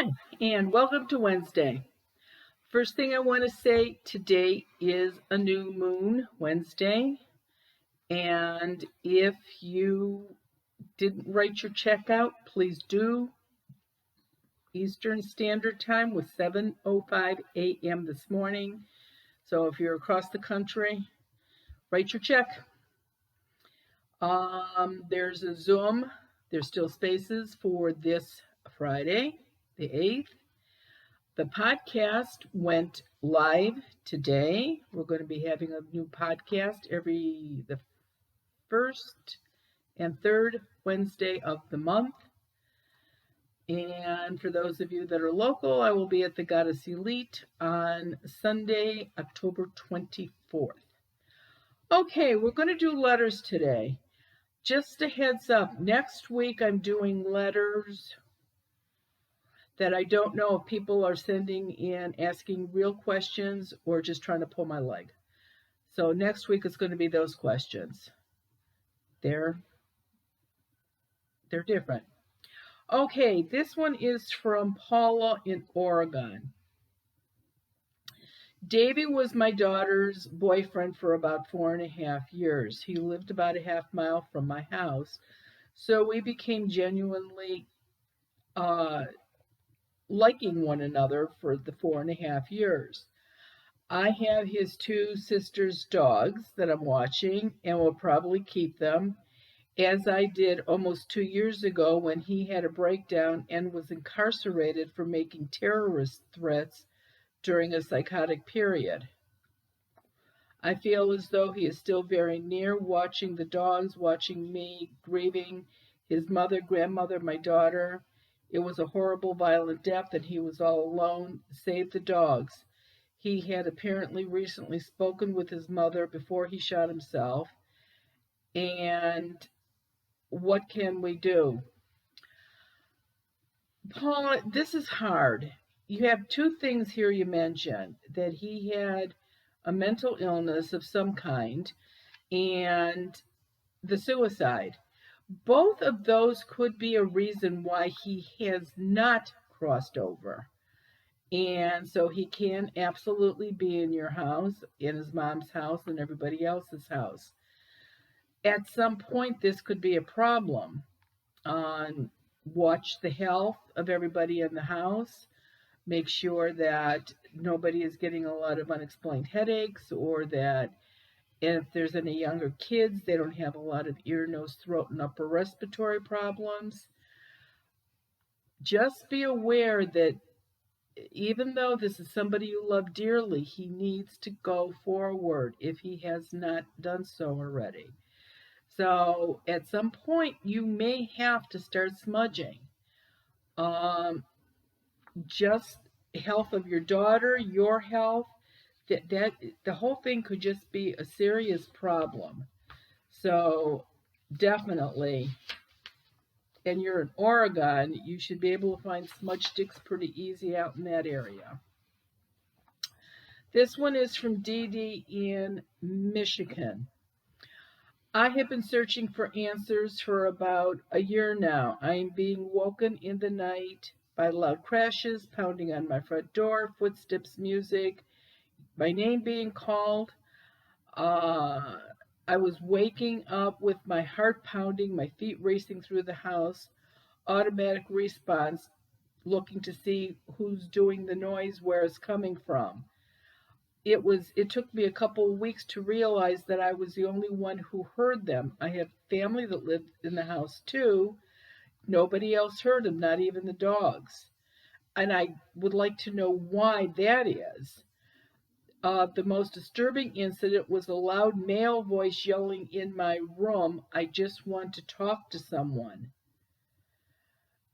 Hi, and welcome to Wednesday. First thing I want to say today is a new moon Wednesday. And if you didn't write your check out, please do. Eastern Standard Time was 7:05 a.m. this morning. So if you're across the country, write your check. There's a Zoom. There's still spaces for this Friday, the 8th. The podcast went live today. We're going to be having a new podcast the first and third Wednesday of the month. And for those of you that are local, I will be at the Goddess Elite on Sunday, October 24th. Okay, we're going to do letters today. Just a heads up, next week I'm doing letters that I don't know if people are sending in asking real questions or just trying to pull my leg. So next week it's going to be those questions. They're different. Okay, this one is from Paula in Oregon. Davey was my daughter's boyfriend for about 4.5 years. He lived about a half mile from my house, so we became genuinely liking one another for the 4.5 years. I have his two sisters' dogs that I'm watching and will probably keep them, as I did almost 2 years ago when he had a breakdown and was incarcerated for making terrorist threats during a psychotic period. I feel as though he is still very near, watching the dogs, watching me, grieving his mother, grandmother, my daughter. It was a horrible, violent death, and he was all alone. Save the dogs. He had apparently recently spoken with his mother before he shot himself. And what can we do? Paula, this is hard. You have two things here you mentioned, that he had a mental illness of some kind and the suicide. Both of those could be a reason why he has not crossed over. And so he can absolutely be in your house, in his mom's house, and everybody else's house. At some point, this could be a problem. Watch the health of everybody in the house. Make sure that nobody is getting a lot of unexplained headaches, or that if there's any younger kids, they don't have a lot of ear, nose, throat, and upper respiratory problems. Just be aware that even though this is somebody you love dearly, he needs to go forward if he has not done so already. So at some point, you may have to start smudging. Just health of your daughter, your health, that the whole thing could just be a serious problem. So definitely, and you're in Oregon, you should be able to find smudge sticks pretty easy out in that area. This one is from Dede in Michigan. I have been searching for answers for about a year now. I am being woken in the night by loud crashes, pounding on my front door, footsteps, music, my name being called. I was waking up with my heart pounding, my feet racing through the house, automatic response, looking to see who's doing the noise, where it's coming from. It took me a couple of weeks to realize that I was the only one who heard them. I have family that lived in the house too. Nobody else heard them, not even the dogs. And I would like to know why that is. The most disturbing incident was a loud male voice yelling in my room, "I just want to talk to someone."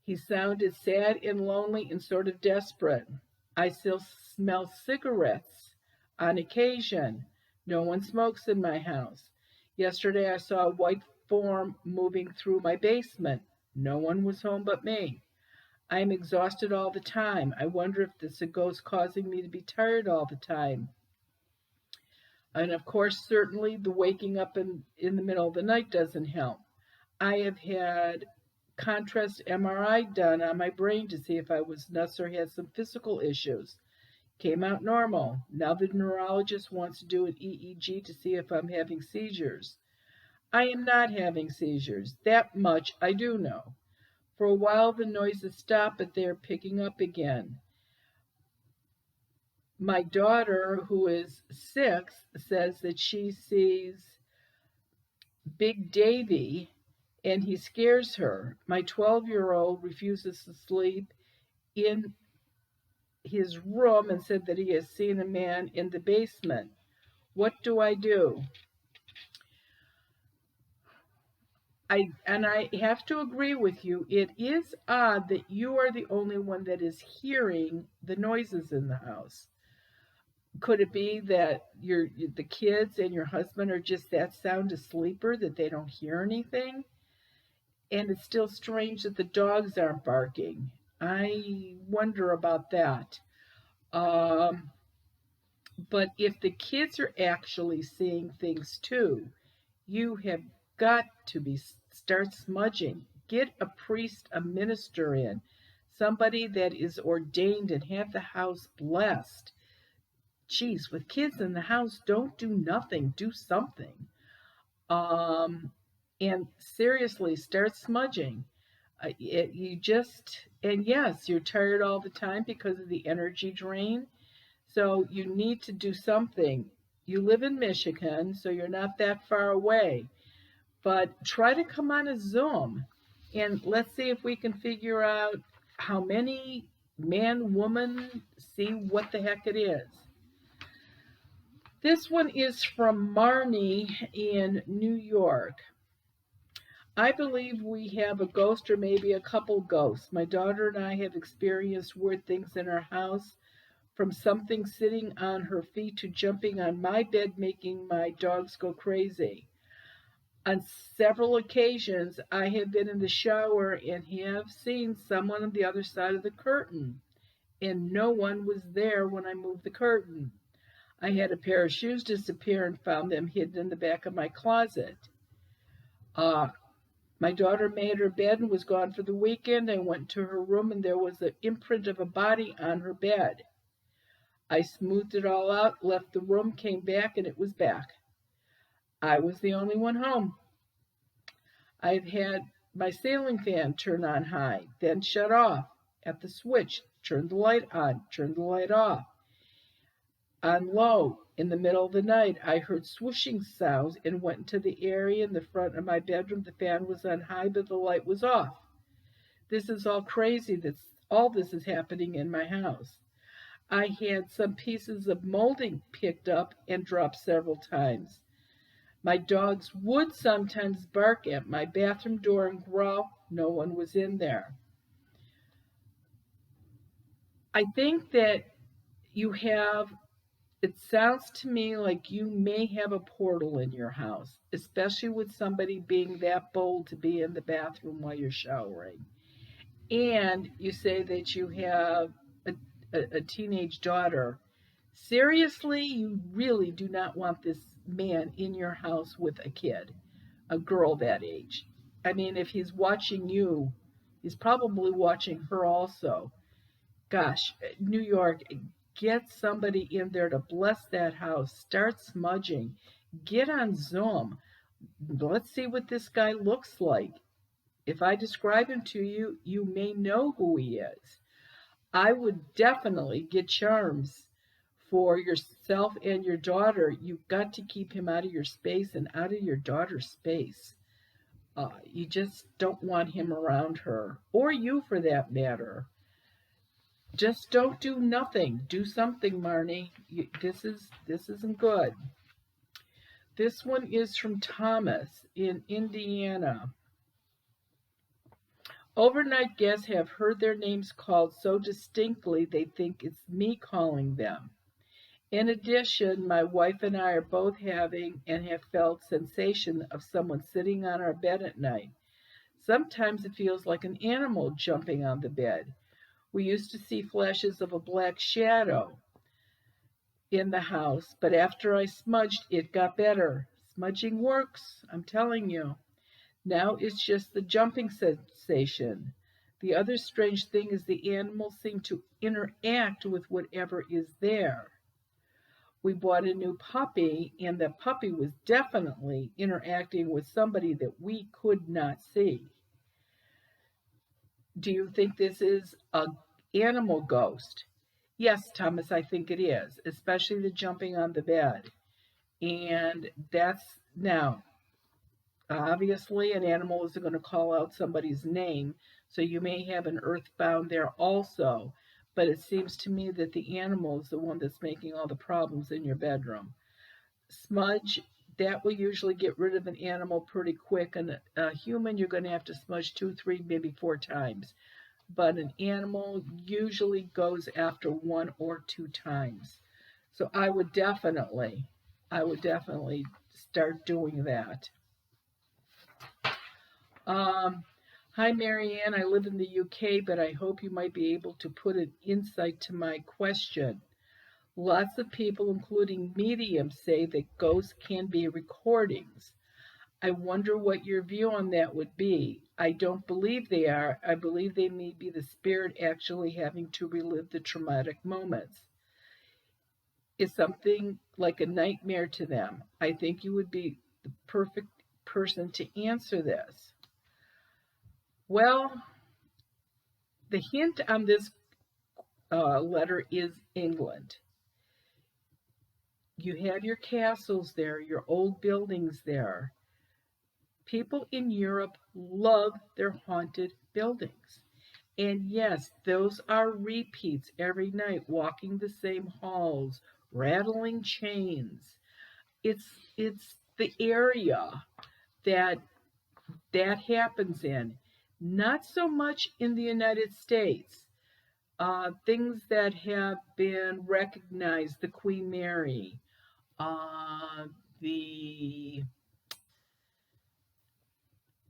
He sounded sad and lonely and sort of desperate. I still smell cigarettes on occasion. No one smokes in my house. Yesterday I saw a white form moving through my basement. No one was home but me. I am exhausted all the time. I wonder if this is a ghost causing me to be tired all the time. And of course, certainly the waking up in the middle of the night doesn't help. I have had contrast MRI done on my brain to see if I was nuts or had some physical issues. Came out normal. Now the neurologist wants to do an EEG to see if I'm having seizures. I am not having seizures. That much I do know. For a while the noises stopped, but they're picking up again. My daughter, who is 6, says that she sees Big Davy and he scares her. My 12-year-old refuses to sleep in his room and said that he has seen a man in the basement. What do I do? I have to agree with you. It is odd that you are the only one that is hearing the noises in the house. Could it be that the kids and your husband are just that sound asleeper that they don't hear anything? And it's still strange that the dogs aren't barking. I wonder about that. Um, but if the kids are actually seeing things too, you have got to start smudging. Get a priest, a minister in, somebody that is ordained and have the house blessed. Geez, with kids in the house, don't do nothing, do something. Um, and seriously, start smudging. And yes, you're tired all the time because of the energy drain. So you need to do something. You live in Michigan, so you're not that far away. But try to come on a Zoom and let's see if we can figure out how many man, woman, see what the heck it is. This one is from Marnie in New York. I believe we have a ghost or maybe a couple ghosts. My daughter and I have experienced weird things in our house, from something sitting on her feet to jumping on my bed, making my dogs go crazy. On several occasions, I have been in the shower and have seen someone on the other side of the curtain, and no one was there when I moved the curtain. I had a pair of shoes disappear and found them hidden in the back of my closet. Uh, my daughter made her bed and was gone for the weekend. I went to her room and there was the imprint of a body on her bed. I smoothed it all out, left the room, came back, and it was back. I was the only one home. I've had my ceiling fan turn on high, then shut off. At the switch, turned the light on, turned the light off. On low, in the middle of the night, I heard swooshing sounds and went into the area in the front of my bedroom. The fan was on high, but the light was off. This is all crazy. All this is happening in my house. I had some pieces of molding picked up and dropped several times. My dogs would sometimes bark at my bathroom door and growl. No one was in there. I think that it sounds to me like you may have a portal in your house, especially with somebody being that bold to be in the bathroom while you're showering. And you say that you have a teenage daughter. Seriously, you really do not want this man in your house with a kid, a girl that age. I mean, if he's watching you, he's probably watching her also. Gosh, New York, get somebody in there to bless that house. Start smudging. Get on Zoom. Let's see what this guy looks like. If I describe him to you, you may know who he is. I would definitely get charms for yourself and your daughter. You've got to keep him out of your space and out of your daughter's space. You just don't want him around her, or you for that matter. Just don't do nothing. Do something, Marnie. This isn't good. This one is from Thomas in Indiana. Overnight guests have heard their names called so distinctly they think it's me calling them. In addition, my wife and I are both having and have felt sensation of someone sitting on our bed at night. Sometimes it feels like an animal jumping on the bed. We used to see flashes of a black shadow in the house, but after I smudged, it got better. Smudging works, I'm telling you. Now it's just the jumping sensation. The other strange thing is the animals seem to interact with whatever is there. We bought a new puppy, and the puppy was definitely interacting with somebody that we could not see. Do you think this is a animal ghost? Yes, Thomas, I think it is, especially the jumping on the bed. And that's now, obviously, an animal isn't going to call out somebody's name, so you may have an earthbound there also. But it seems to me that the animal is the one that's making all the problems in your bedroom. Smudge, that will usually get rid of an animal pretty quick. And a human, you're going to have to smudge 2, 3, maybe 4 times. But an animal usually goes after 1 or 2 times. So I would definitely start doing that. Hi, Marianne. I live in the UK, but I hope you might be able to put an insight to my question. Lots of people, including mediums, say that ghosts can be recordings. I wonder what your view on that would be. I don't believe they are. I believe they may be the spirit actually having to relive the traumatic moments. It's something like a nightmare to them. I think you would be the perfect person to answer this. Well, the hint on this letter is England. You have your castles there, your old buildings there. People in Europe love their haunted buildings. And yes, those are repeats every night, walking the same halls, rattling chains. It's the area that that happens in. Not so much in the United States. Things that have been recognized, the Queen Mary, the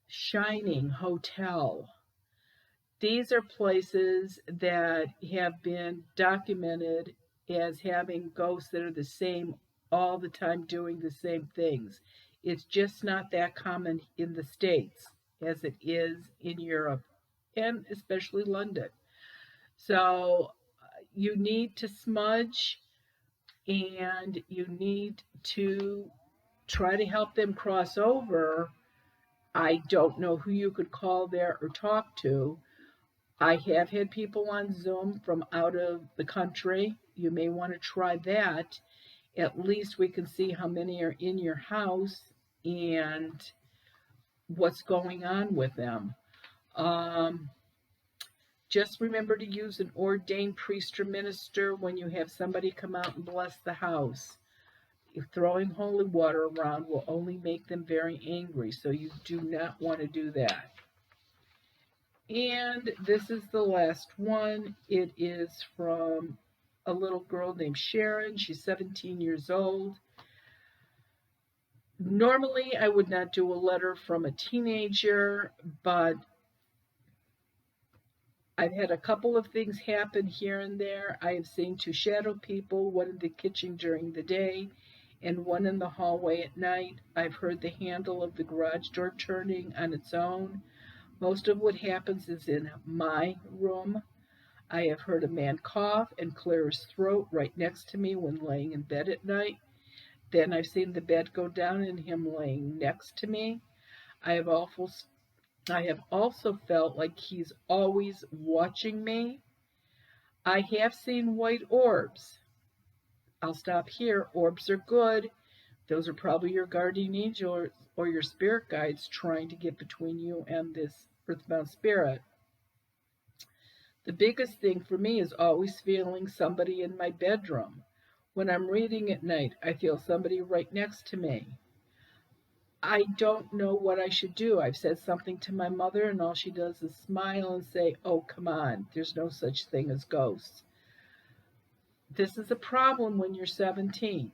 Shining Hotel. These are places that have been documented as having ghosts that are the same all the time doing the same things. It's just not that common in the States as it is in Europe and especially London. So you need to smudge and you need to try to help them cross over. I don't know who you could call there or talk to. I have had people on Zoom from out of the country. You may want to try that. At least we can see how many are in your house and what's going on with them. Just remember to use an ordained priest or minister when you have somebody come out and bless the house. If throwing holy water around will only make them very angry, so you do not want to do that. And this is the last one. It is from a little girl named Sharon. She's 17 years old. Normally, I would not do a letter from a teenager, but I've had a couple of things happen here and there. I have seen 2 shadow people, one in the kitchen during the day and one in the hallway at night. I've heard the handle of the garage door turning on its own. Most of what happens is in my room. I have heard a man cough and clear his throat right next to me when laying in bed at night. Then I've seen the bed go down and him laying next to me. I have also felt like he's always watching me. I have seen white orbs. I'll stop here. Orbs are good. Those are probably your guardian angel or your spirit guides trying to get between you and this earthbound spirit. The biggest thing for me is always feeling somebody in my bedroom. When I'm reading at night, I feel somebody right next to me. I don't know what I should do. I've said something to my mother, and all she does is smile and say, "Oh, come on, there's no such thing as ghosts." This is a problem when you're 17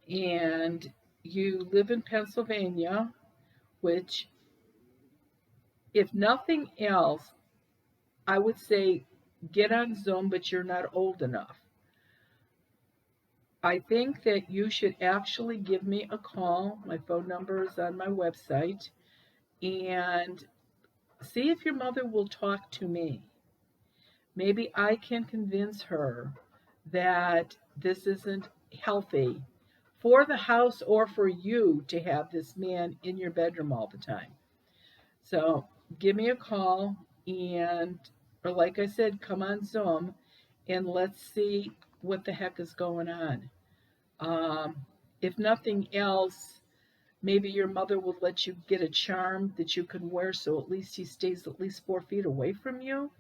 and you live in Pennsylvania, which, if nothing else, I would say get on Zoom, but you're not old enough. I think that you should actually give me a call. My phone number is on my website. and see if your mother will talk to me. Maybe I can convince her that this isn't healthy for the house or for you to have this man in your bedroom all the time. So give me a call and, or like I said, come on Zoom and let's see what the heck is going on. Um, if nothing else, maybe your mother will let you get a charm that you can wear so at least he stays at least 4 feet away from you.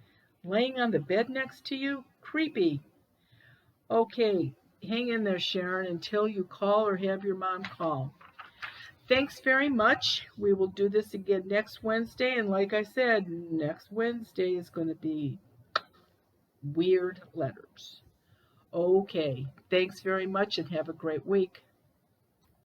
Laying on the bed next to you? Creepy. Okay, hang in there, Sharon, until you call or have your mom call. Thanks very much. We will do this again next Wednesday. And like I said, next Wednesday is going to be weird letters. Okay, thanks very much and have a great week.